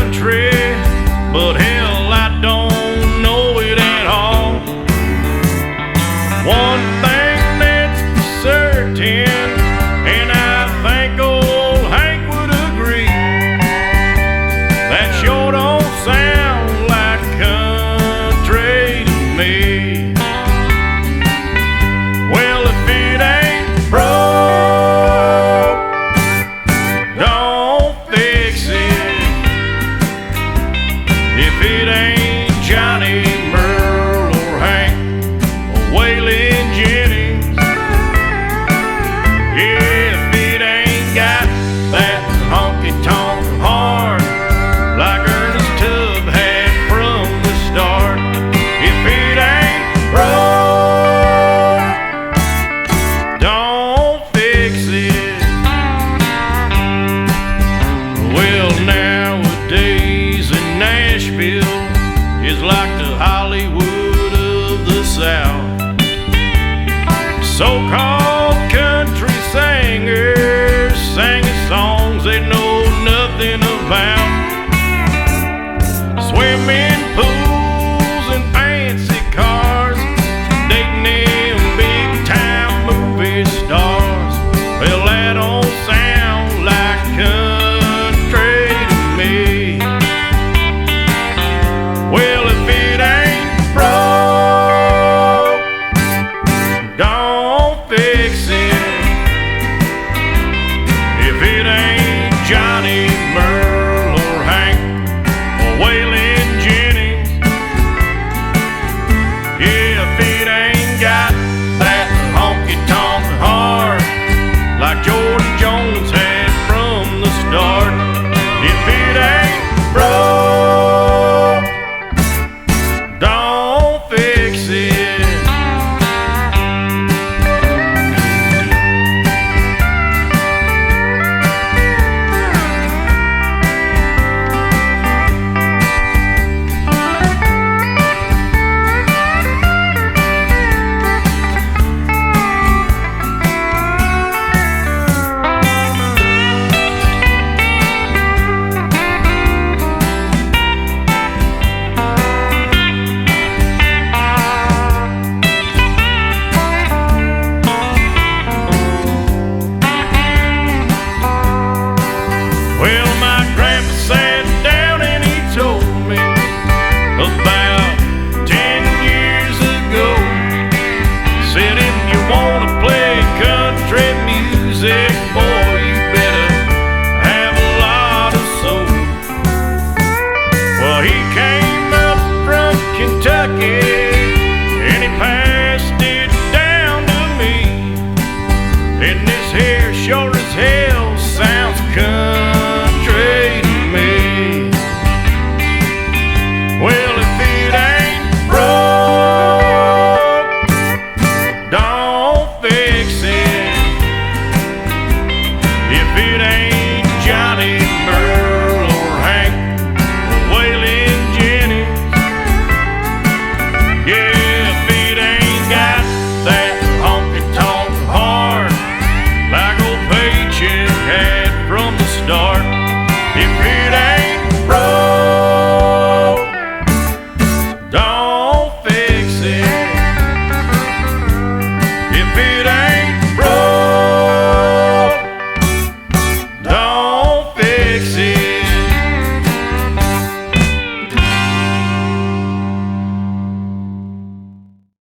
country, but hell, I don't know it at all. One thing that's for certain, and I think old Hank would agree, that sure don't sound like country to me. Well, if it ain't broke, don't fix it. If it ain't Johnny, Merle, or Hank, or Waylon Jennings, yeah, if it ain't got that honky-tonk horn like Ernest Tubb had from the start, if it ain't broke, don't fix it. Well, nowadays in Nashville is like the Hollywood of the South. So-called country singers singing songs they know nothing about, swimming